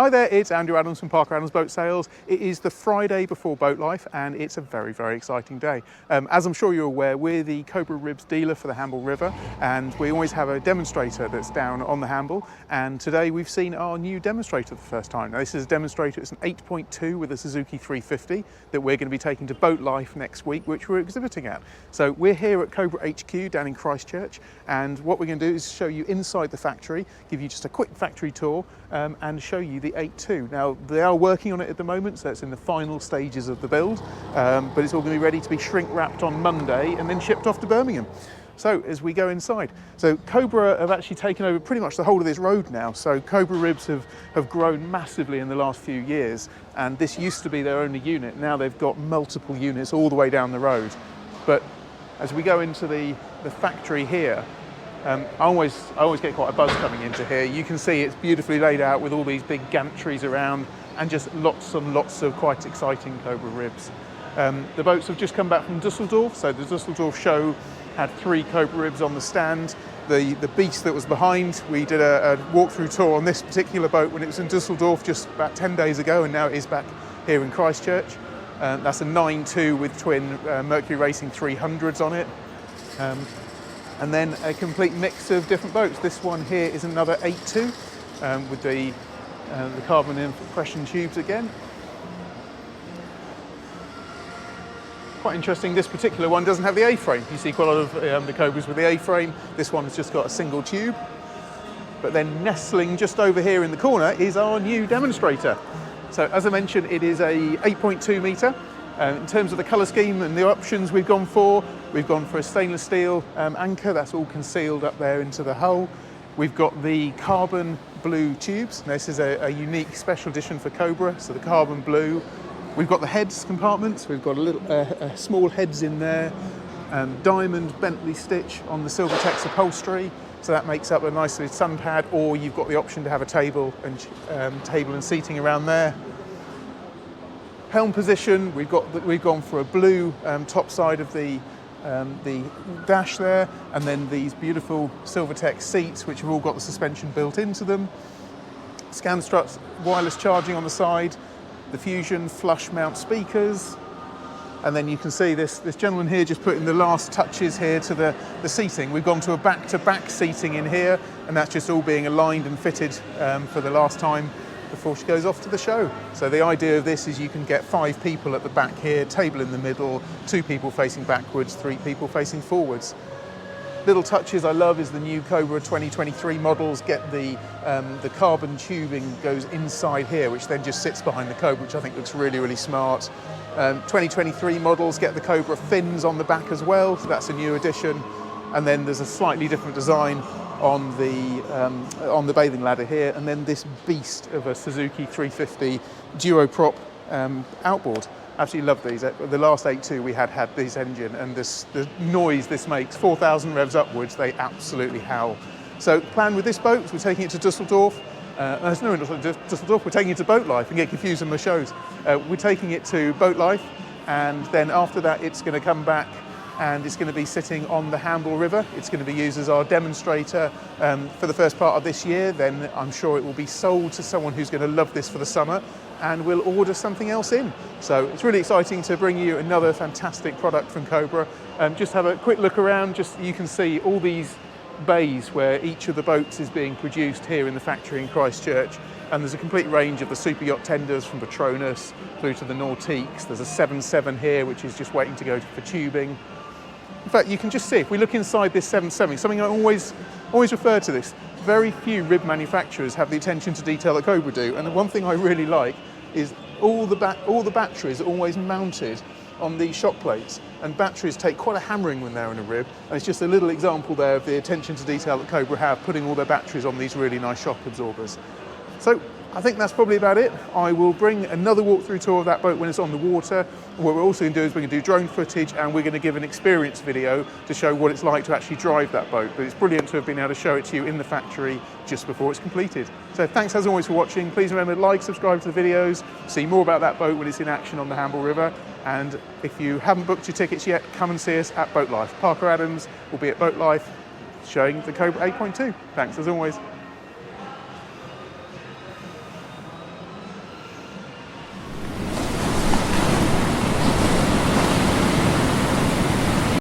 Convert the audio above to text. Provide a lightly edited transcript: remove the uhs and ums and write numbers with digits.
Hi there, it's Andrew Adams from Parker Adams Boat Sales. It is the Friday before Boat Life and it's a very, very exciting day. As I'm sure you're aware, we're the Cobra Ribs dealer for the Hamble River and we always have a demonstrator that's down on the Hamble, and today we've seen our new demonstrator for the first time. Now this is a demonstrator, it's an 8.2 with a Suzuki 350 that we're going to be taking to Boat Life next week, which we're exhibiting at. So we're here at Cobra HQ down in Christchurch, and what we're going to do is show you inside the factory, give you just a quick factory tour and show you the 8.2. Now they are working on it at the moment, so it's in the final stages of the build, but it's all going to be ready to be shrink wrapped on Monday and then shipped off to Birmingham. So as we go inside, so Cobra have actually taken over pretty much the whole of this road now. So Cobra Ribs have grown massively in the last few years, and this used to be their only unit. Now they've got multiple units all the way down the road. But as we go into the factory here, I always get quite a buzz coming into here. You can see it's beautifully laid out with all these big gantries around and just lots and lots of quite exciting Cobra Ribs. The boats have just come back from Dusseldorf, so the Dusseldorf show had 3 Cobra Ribs on the stand. The beast that was behind, we did a walkthrough tour on this particular boat when it was in Dusseldorf just about 10 days ago, and now it is back here in Christchurch. That's a 9.2 with twin Mercury Racing 300s on it. And then a complete mix of different boats. This one here is another 8.2 with the carbon impression tubes again. Quite interesting, this particular one doesn't have the A-frame. You see quite a lot of the Cobras with the A-frame. This one has just got a single tube. But then nestling just over here in the corner is our new demonstrator. So as I mentioned, it is a 8.2 metre. In terms of the colour scheme and the options we've gone for a stainless steel anchor that's all concealed up there into the hull. We've got the carbon blue tubes. Now, this is a unique special edition for Cobra, so the carbon blue. We've got the heads compartments. We've got a small heads in there, diamond Bentley stitch on the Silvertex upholstery, so that makes up a nice sun pad, or you've got the option to have a table and seating around there. Helm position, we've gone for a blue top side of the dash there, and then these beautiful Silvertex seats which have all got the suspension built into them. Scan struts, wireless charging on the side, the Fusion flush mount speakers, and then you can see this gentleman here just putting the last touches here to the seating. We've gone to a back-to-back seating in here, and that's just all being aligned and fitted for the last time before she goes off to the show. So the idea of this is you can get 5 people at the back here, table in the middle, 2 people facing backwards, 3 people facing forwards. Little touches I love is the new Cobra 2023 models get the carbon tubing goes inside here, which then just sits behind the Cobra, which I think looks really, really smart. 2023 models get the Cobra fins on the back as well, so that's a new addition. And then there's a slightly different design on the bathing ladder here, and then this beast of a Suzuki 350 duo prop outboard. Absolutely love these. The last 8.2 we had this engine, and the noise this makes, 4,000 revs upwards, they absolutely howl. So the plan with this boat is we're taking it to Dusseldorf. No, not Dusseldorf, we're taking it to Boat Life and get confused on my shows. We're taking it to Boat Life, and then after that it's going to come back and it's going to be sitting on the Hamble River. It's going to be used as our demonstrator for the first part of this year. Then I'm sure it will be sold to someone who's going to love this for the summer and will order something else in. So it's really exciting to bring you another fantastic product from Cobra. Just have a quick look around, just you can see all these bays where each of the boats is being produced here in the factory in Christchurch. And there's a complete range of the super yacht tenders from Patronus through to the Nautiques. There's a 7.7 here which is just waiting to go for tubing. In fact, you can just see, if we look inside this 7.7, something I always refer to this, very few rib manufacturers have the attention to detail that Cobra do, and the one thing I really like is all the batteries are always mounted on these shock plates, and batteries take quite a hammering when they're in a rib, and it's just a little example there of the attention to detail that Cobra have, putting all their batteries on these really nice shock absorbers. So I think that's probably about it. I will bring another walkthrough tour of that boat when it's on the water. What we're also going to do is we're going to do drone footage, and we're going to give an experience video to show what it's like to actually drive that boat. But it's brilliant to have been able to show it to you in the factory just before it's completed. So thanks as always for watching. Please remember to like, subscribe to the videos, see more about that boat when it's in action on the Hamble River. And if you haven't booked your tickets yet, come and see us at Boat Life. Parker Adams will be at Boat Life showing the Cobra 8.2. Thanks as always.